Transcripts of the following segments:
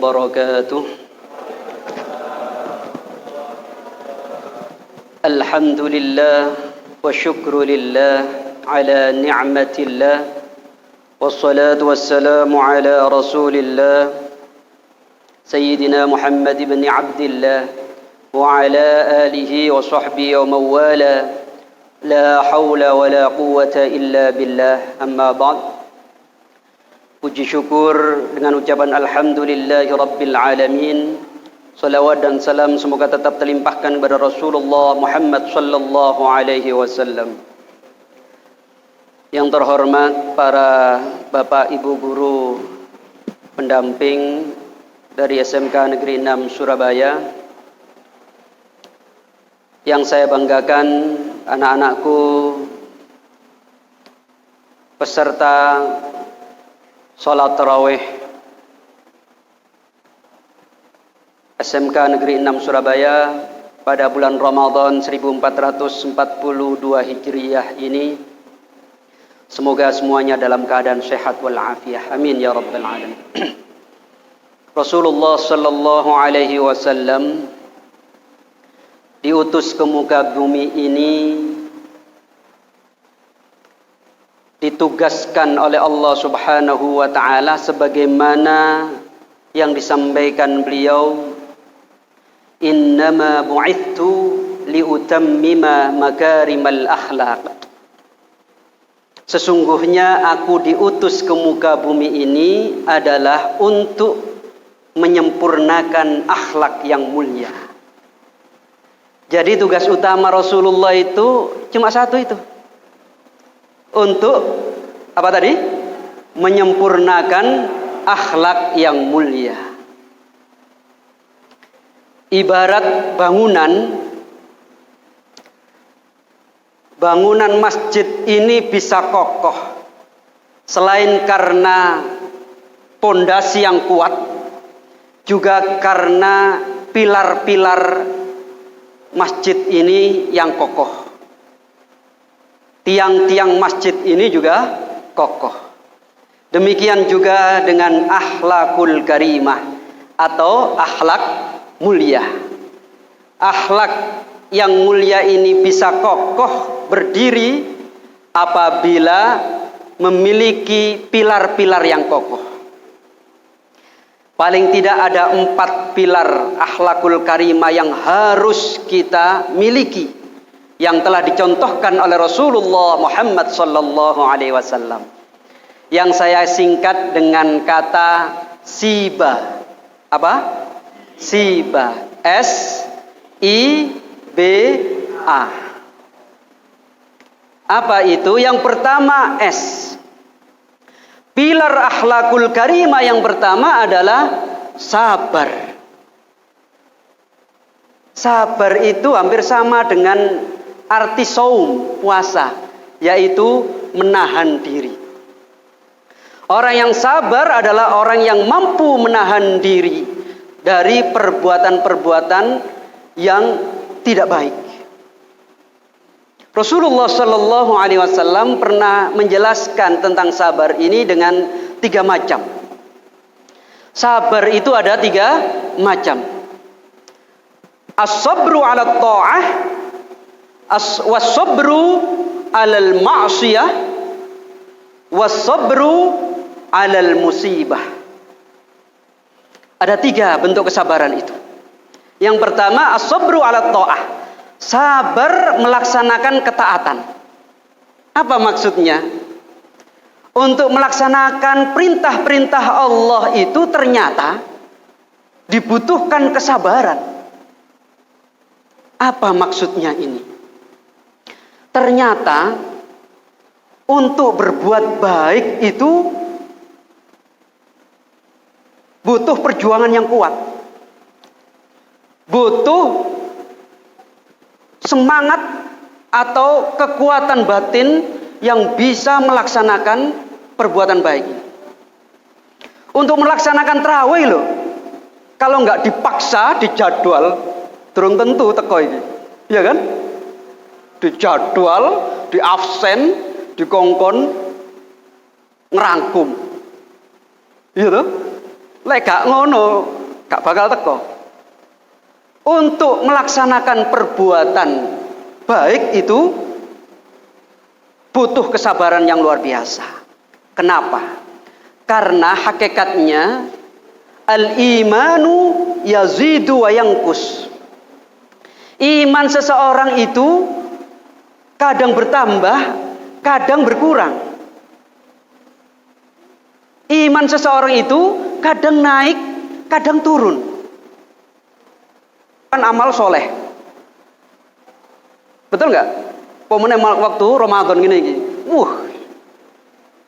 wabarakatuh. Alhamdulillah wa syukru lillah ala ni'matillah wassalatu wassalamu ala rasulillah sayyidina Muhammad ibn Abdillah wa ala alihi wa sahbihi wa mawala la hawla wa la quwwata illa billah, amma ba'd. Puji syukur dengan ucapan alhamdulillahi rabbil alamin. Salawat dan salam semoga tetap terlimpahkan kepada Rasulullah Muhammad sallallahu alaihi wasallam. Yang terhormat para Bapak Ibu guru pendamping dari SMK Negeri 6 Surabaya. Yang saya banggakan anak-anakku peserta salat tarawih SMK Negeri 6 Surabaya pada bulan Ramadan 1442 Hijriah ini. Semoga semuanya dalam keadaan sehat walafiat. Amin ya rabbal alamin. Rasulullah sallallahu alaihi wasallam diutus ke muka bumi ini, ditugaskan oleh Allah Subhanahu wa taala sebagaimana yang disampaikan beliau, innama bu'ithu liutammima makarimal akhlaq. Sesungguhnya aku diutus ke muka bumi ini adalah untuk menyempurnakan akhlak yang mulia. Jadi tugas utama Rasulullah itu cuma satu itu. Untuk apa tadi? Menyempurnakan akhlak yang mulia. Ibarat bangunan masjid ini bisa kokoh selain karena pondasi yang kuat, juga karena pilar-pilar masjid ini yang kokoh. Tiang-tiang masjid ini juga kokoh. Demikian juga dengan akhlakul karimah atau akhlak mulia. Akhlak yang mulia ini bisa kokoh berdiri apabila memiliki pilar-pilar yang kokoh. Paling tidak ada 4 pilar akhlakul karimah yang harus kita miliki, yang telah dicontohkan oleh Rasulullah Muhammad sallallahu alaihi wasallam, yang saya singkat dengan kata SIBA. Apa? SIBA. SIBA. Apa itu? Yang pertama S. Pilar akhlakul karimah yang pertama adalah sabar. Sabar itu hampir sama dengan arti saum, puasa, yaitu menahan diri. Orang yang sabar adalah orang yang mampu menahan diri dari perbuatan-perbuatan yang tidak baik. Rasulullah Shallallahu Alaihi Wasallam pernah menjelaskan tentang sabar ini dengan 3 macam. Sabar itu ada 3 macam. As-sabru ala ta'ah, was-sabru alal ma'siyah, was-sabru alal musibah. Ada 3 bentuk kesabaran itu. Yang pertama, as-sabru ala ta'ah, sabar melaksanakan ketaatan. Apa maksudnya? Untuk melaksanakan perintah-perintah Allah itu ternyata dibutuhkan kesabaran. Apa maksudnya ini? Ternyata untuk berbuat baik itu butuh perjuangan yang kuat. Butuh semangat atau kekuatan batin yang bisa melaksanakan perbuatan baik. Untuk melaksanakan tarawih loh, kalau nggak dipaksa, dijadwal, durung tentu teko iki. Iya kan? Dijadwal, diabsen, dikongkon, ngerangkum. Iya toh? Lek gak ngono, gak bakal teko. Untuk melaksanakan perbuatan baik itu butuh kesabaran yang luar biasa. Kenapa? Karena hakikatnya al-imanu yazidu wa yanqus. Iman seseorang itu kadang bertambah, kadang berkurang. Iman seseorang itu kadang naik, kadang turun. Kan amal soleh, betul nggak? Pemenang waktu Ramadan gini,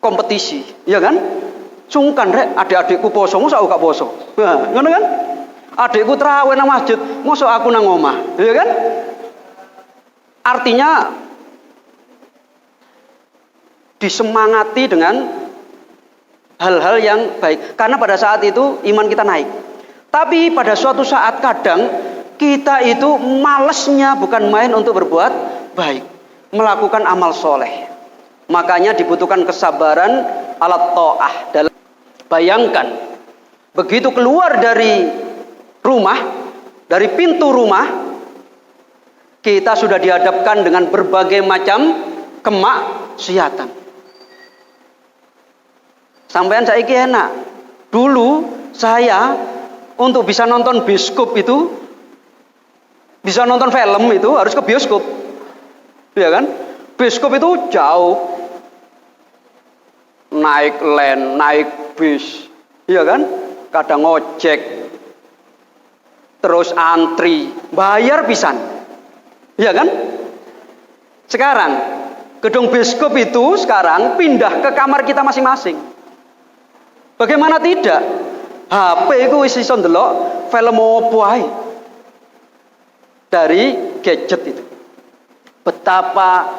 kompetisi, ya kan? Sungkan rek, adik-adikku poso, masa aku gak poso? Nah, ngono kan? Adikku terawih nang masjid, masa aku nang omah, ya kan? Artinya disemangati dengan hal-hal yang baik, karena pada saat itu iman kita naik. Tapi pada suatu saat kadang kita itu malesnya bukan main untuk berbuat baik, melakukan amal soleh. Makanya dibutuhkan kesabaran alat ta'ah. Bayangkan, begitu keluar dari rumah, dari pintu rumah, kita sudah dihadapkan dengan berbagai macam kemaksiatan. Sampean saiki enak. Dulu saya untuk bisa nonton bioskop itu, bisa nonton film itu harus ke bioskop. Ya kan? Bioskop itu jauh. Naik len, naik bis. Iya kan? Kadang ojek. Terus antri, bayar pisan. Iya kan? Sekarang gedung bioskop itu sekarang pindah ke kamar kita masing-masing. Bagaimana tidak? HP itu wis iso ndelok film opo ae. Dari gadget itu. Betapa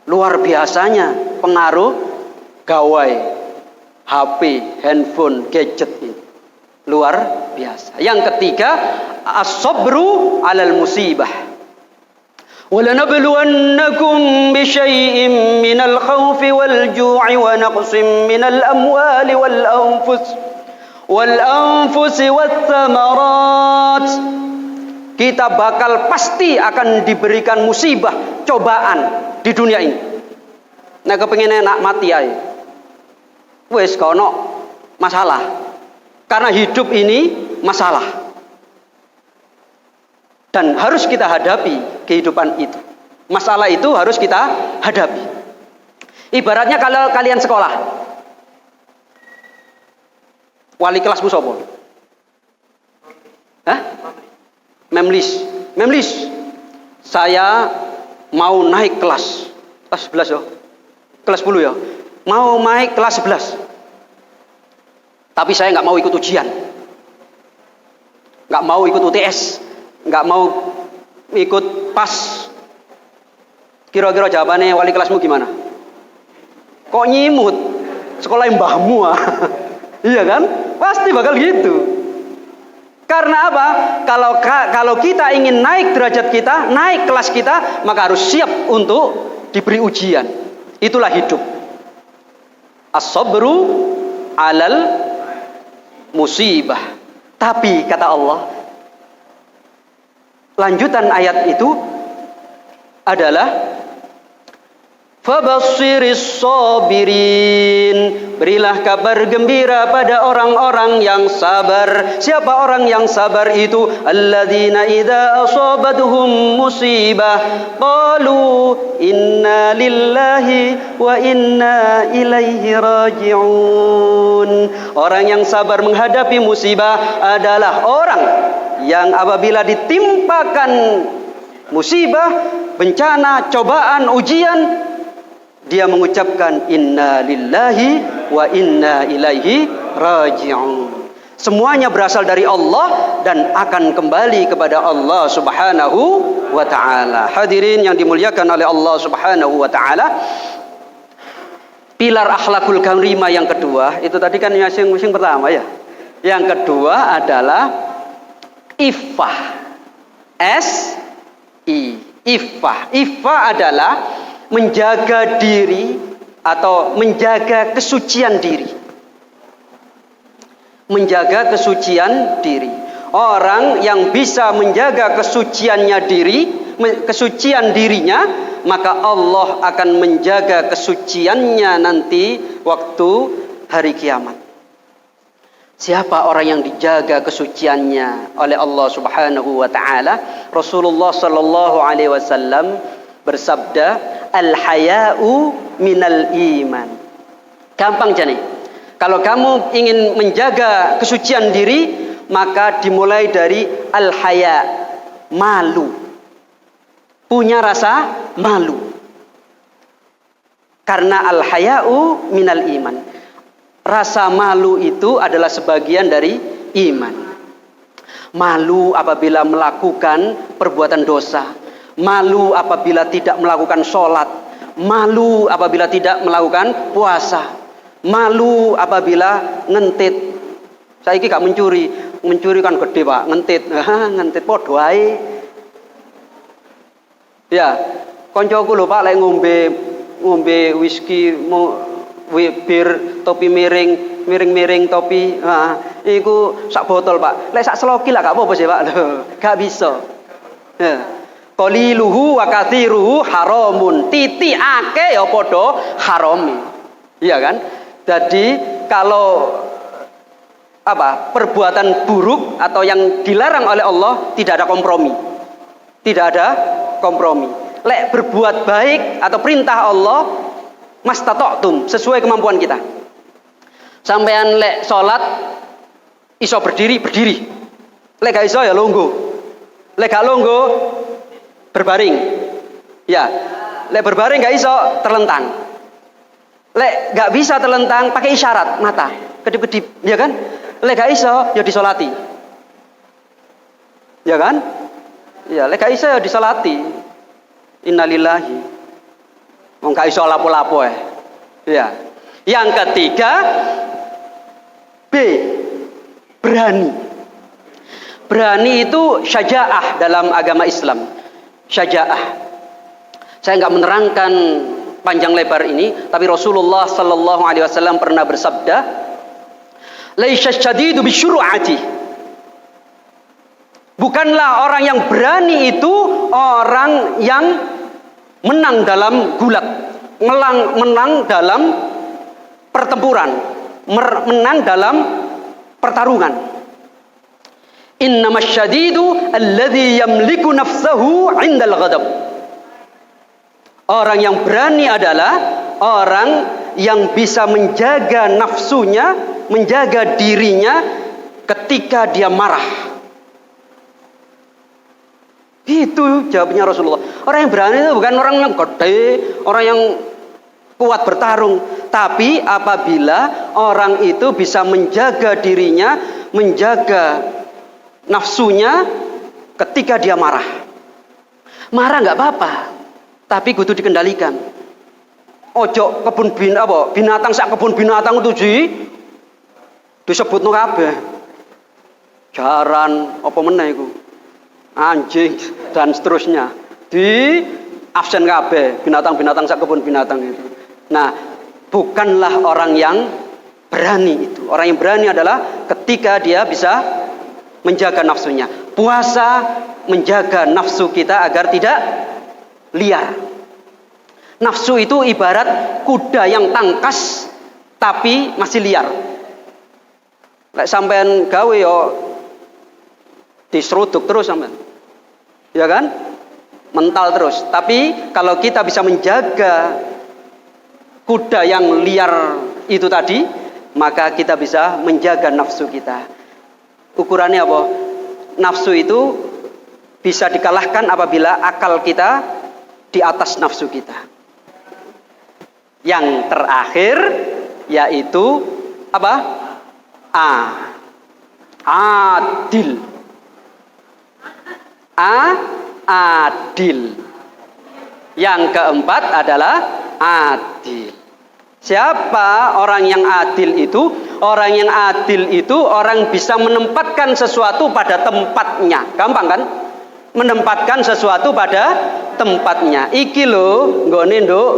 luar biasanya pengaruh gawai, HP, handphone, gadget itu. Luar biasa. Yang ketiga, as-sabru 'alal musibah. وَلَنَبْلُوَنَّكُمْ بِشَيْءٍ مِّنَ الْخَوْفِ وَالْجُوعِ وَنَقْصٍ مِّنَ الْأَمْوَالِ وَالْأَنفُسِ وَالثَّمَرَاتِ. Kita bakal pasti akan diberikan musibah, cobaan di dunia ini. Nah, kepengin enak mati ae. Wis kono masalah. Karena hidup ini masalah. Dan harus kita hadapi kehidupan itu. Masalah itu harus kita hadapi. Ibaratnya kalau kalian sekolah. Wali kelasmu sapa? Hah? Memlis. Saya mau naik kelas 11 ya. Kelas 10 ya. Mau naik kelas 11. Tapi saya nggak mau ikut ujian. Nggak mau ikut UTS. Nggak mau ikut pas. Kira-kira jawabannya wali kelasmu gimana? Kok nyimut? Sekolah mbahmu ah. Iya kan? Pasti bakal gitu. Karena apa? Kalau kita ingin naik derajat kita, naik kelas kita, maka harus siap untuk diberi ujian. Itulah hidup. As-sabru 'alal musibah. Tapi kata Allah, lanjutan ayat itu adalah Fabassiris sabirin. Berilah kabar gembira pada orang-orang yang sabar. Siapa orang yang sabar itu? Alladzina idza asabatuhum musibah qalu inna lillahi wa inna ilaihi raji'un. Orang yang sabar menghadapi musibah adalah orang yang apabila ditimpakan musibah, bencana, cobaan, ujian, dia mengucapkan inna lillahi wa inna ilaihi raji'un. Semuanya berasal dari Allah dan akan kembali kepada Allah Subhanahu wa taala. Hadirin yang dimuliakan oleh Allah Subhanahu wa taala. Pilar akhlakul karimah yang kedua, itu tadi kan yang pertama ya. Yang kedua adalah iffah. Iffah. Iffah adalah menjaga diri atau menjaga kesucian diri. Menjaga kesucian diri. Orang yang bisa menjaga kesucian dirinya, maka Allah akan menjaga kesuciannya nanti waktu hari kiamat. Siapa orang yang dijaga kesuciannya oleh Allah Subhanahu wa taala? Rasulullah sallallahu alaihi wasallam bersabda, "Al-haya'u minal iman." Gampang jane. Kalau kamu ingin menjaga kesucian diri, maka dimulai dari al-haya, malu. Punya rasa malu. Karena al-haya'u minal iman. Rasa malu itu adalah sebagian dari iman. Malu apabila melakukan perbuatan dosa. Malu apabila tidak melakukan sholat. Malu apabila tidak melakukan puasa. Malu apabila ngentit. Saiki gak mencuri. Mencuri kan gede Pak, ngentit. Ngentit podo ae. Ya, koncoku lho Pak lek ngombe whisky bir topi miring topi. Nah, iku sak botol Pak. Lek sak seloki lah gak apa-apa sih Pak. Gak bisa. Ya. Qaliluhu wa katsiruhu haramun. Titi akeh ya padha harami. Iya kan? Jadi kalau perbuatan buruk atau yang dilarang oleh Allah tidak ada kompromi. Tidak ada kompromi. Lek berbuat baik atau perintah Allah mastata'tum, sesuai kemampuan kita. Sampean lek salat iso berdiri. Lek gak iso ya longgo. Lek gak longgo berbaring. Ya. Lek berbaring gak iso terlentang. Lek gak bisa terlentang pakai isyarat mata, kedip-kedip, ya kan? Lek gak iso ya disolati. Ya kan? Ya, lek gak iso ya disolati. Innalillahi. Wong gak iso lapo-lapo ya. Yang ketiga B, berani. Berani itu syaja'ah dalam agama Islam. Syaja'ah. Saya enggak menerangkan panjang lebar ini, tapi Rasulullah sallallahu alaihi wasallam pernah bersabda, "Laisya syadidu bisyur'ati." Bukanlah orang yang berani itu orang yang menang dalam gulat, menang dalam pertempuran, menang dalam pertarungan. Innamasy syadidu alladzi yamliku nafsahu 'indal ghadab. Orang yang berani adalah orang yang bisa menjaga nafsunya, menjaga dirinya ketika dia marah. Itu jawabnya Rasulullah. Orang yang berani itu bukan orang yang gede, orang yang kuat bertarung, tapi apabila orang itu bisa menjaga dirinya, menjaga nafsunya ketika dia marah. Marah nggak apa-apa, tapi kudu dikendalikan. Ojo binatang sak kebun binatang itu disebutno kabeh. Jaran apa meneh iku? Anjing dan seterusnya. Di absen kabeh binatang-binatang sak kebun binatang itu. Nah, bukanlah orang yang berani itu. Orang yang berani adalah ketika dia bisa menjaga nafsunya. Puasa menjaga nafsu kita agar tidak liar. Nafsu itu ibarat kuda yang tangkas tapi masih liar. Lek sampean gawe yo diseruduk terus sampean. Ya kan? Mental terus. Tapi kalau kita bisa menjaga kuda yang liar itu tadi, maka kita bisa menjaga nafsu kita. Ukurannya apa? Nafsu itu bisa dikalahkan apabila akal kita di atas nafsu kita. Yang terakhir yaitu apa? A. Adil. Adil. Yang keempat adalah adil. Siapa orang yang adil itu? Orang yang adil itu orang bisa menempatkan sesuatu pada tempatnya. Gampang kan? Menempatkan sesuatu pada tempatnya. Iki lho nggone nduk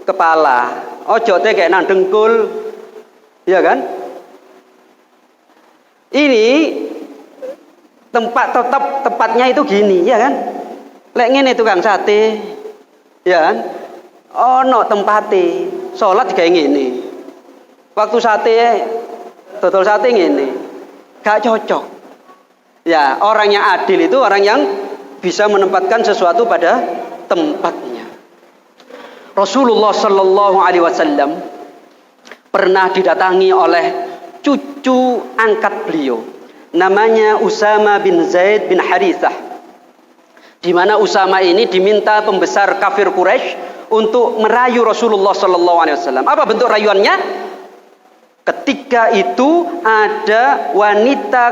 kepala. Ojo teh kayak nang dengkul. Ya kan? Ini tempatnya itu gini, ya kan? Lek ngene tukang sate. Ya kan? Ono tempate. Salat kayak ngene. Waktu sate dodol sate ngene. Gak cocok. Ya, orang yang adil itu orang yang bisa menempatkan sesuatu pada tempatnya. Rasulullah sallallahu alaihi wasallam pernah didatangi oleh cucu angkat beliau. Namanya Usama bin Zaid bin Harithah. Di mana Usama ini diminta pembesar kafir Quraisy untuk merayu Rasulullah sallallahu alaihi wasallam. Apa bentuk rayuannya? Ketika itu ada wanita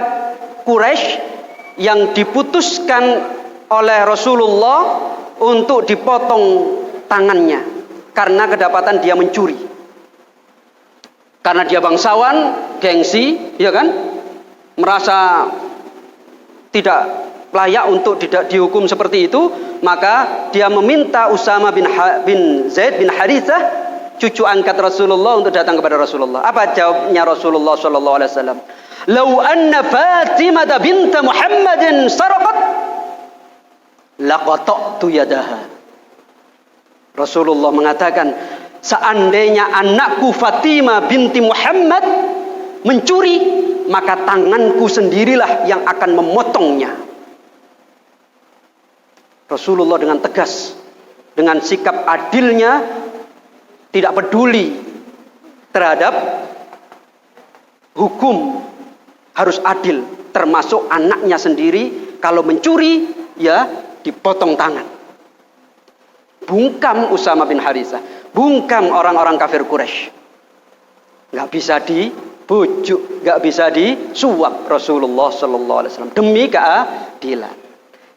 Quraisy yang diputuskan oleh Rasulullah untuk dipotong tangannya karena kedapatan dia mencuri. Karena dia bangsawan, gengsi, ya kan? Merasa tidak layak untuk tidak dihukum seperti itu, maka dia meminta Usama bin Zaid bin Harithah, cucu angkat Rasulullah, untuk datang kepada Rasulullah. Apa jawabnya Rasulullah sallallahu alaihi wasallam? "Lau anna Fatimah bint Muhammadin sarqat laqata'tu yadaha." Rasulullah mengatakan, seandainya anakku Fatimah binti Muhammad mencuri, maka tanganku sendirilah yang akan memotongnya. Rasulullah dengan tegas, dengan sikap adilnya, tidak peduli terhadap hukum, harus adil, termasuk anaknya sendiri. Kalau mencuri, ya dipotong tangan. Bungkam Usama bin Harithah, bungkam orang-orang kafir Quraisy. Nggak bisa dibujuk, nggak bisa disuap Rasulullah sallallahu alaihi wasallam demi keadilan.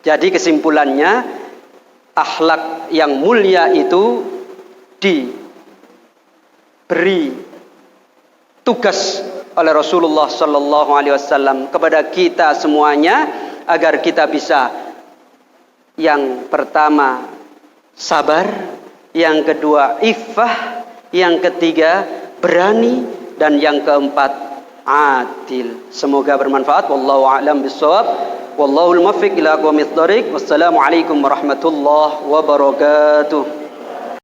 Jadi kesimpulannya, akhlak yang mulia itu diberi tugas oleh Rasulullah sallallahu alaihi wasallam kepada kita semuanya agar kita bisa, yang pertama sabar, yang kedua iffah, yang ketiga berani, dan yang keempat adil. Semoga bermanfaat. Wallahu a'lam bishawab. Wallahul muwaffiq ila aqwamit thoriq. Wassalamualaikum warahmatullahi wabarakatuh.